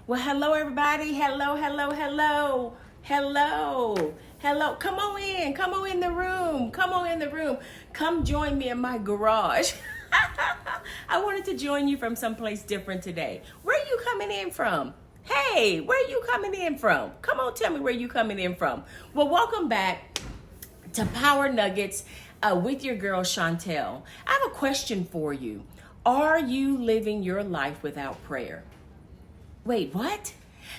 Well, hello, everybody. Hello, hello, hello, hello, hello. Come on in. Come on in the room. Come on in the room. Come join me in my garage. I wanted to join you from someplace different today. Where are you coming in from? Hey, where are you coming in from? Come on, tell me where you coming in from. Well, welcome back to Power Nuggets with your girl, Chantel. I have a question for you. Are you living your life without prayer? Wait, what?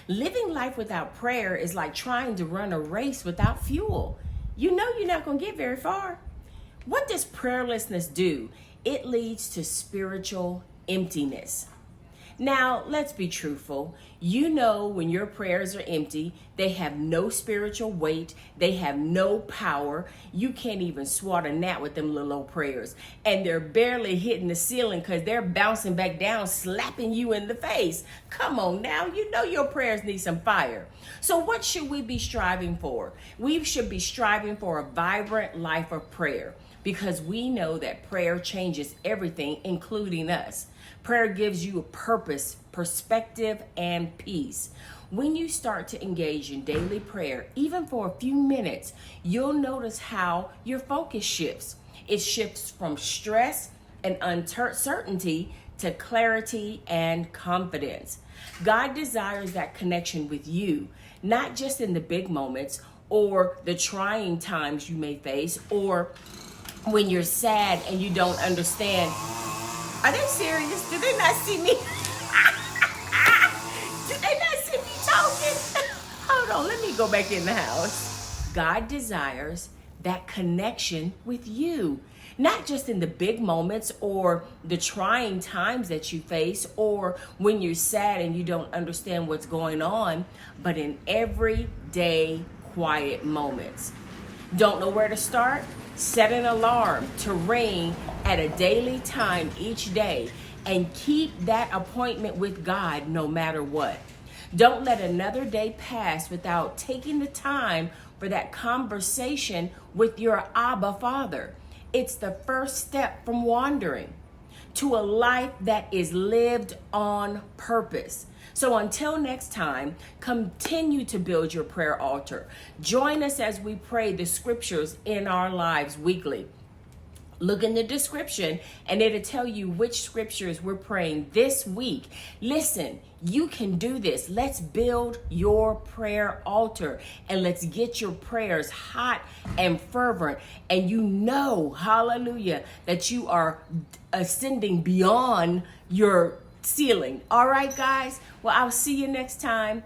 Living life without prayer is like trying to run a race without fuel. You know you're not going to get very far. What does prayerlessness do? It leads to spiritual emptiness. Now, let's be truthful. You know when your prayers are empty, they have no spiritual weight, they have no power. You can't even swat a gnat with them little old prayers. And they're barely hitting the ceiling because they're bouncing back down, slapping you in the face. Come on now, you know your prayers need some fire. So what should we be striving for? We should be striving for a vibrant life of prayer, because we know that prayer changes everything, including us. Prayer gives you a purpose, perspective, and peace. When you start to engage in daily prayer, even for a few minutes, you'll notice how your focus shifts. It shifts from stress and uncertainty to clarity and confidence. God desires that connection with you, not just in the big moments or the trying times you may face, or when you're sad and you don't understand. Are they serious? Did they not see me? Did they not see me talking? Hold on, let me go back in the house. God desires that connection with you, not just in the big moments or the trying times that you face, or when you're sad and you don't understand what's going on, but in everyday quiet moments. Don't know where to start? Set an alarm to ring at a daily time each day and keep that appointment with God no matter what. Don't let another day pass without taking the time for that conversation with your Abba Father. It's the first step from wandering to a life that is lived on purpose. So until next time, continue to build your prayer altar. Join us as we pray the scriptures in our lives weekly. Look in the description and it'll tell you which scriptures we're praying this week. Listen, you can do this. Let's build your prayer altar and let's get your prayers hot and fervent. And you know, hallelujah, that you are ascending beyond your ceiling. All right, guys? Well, I'll see you next time.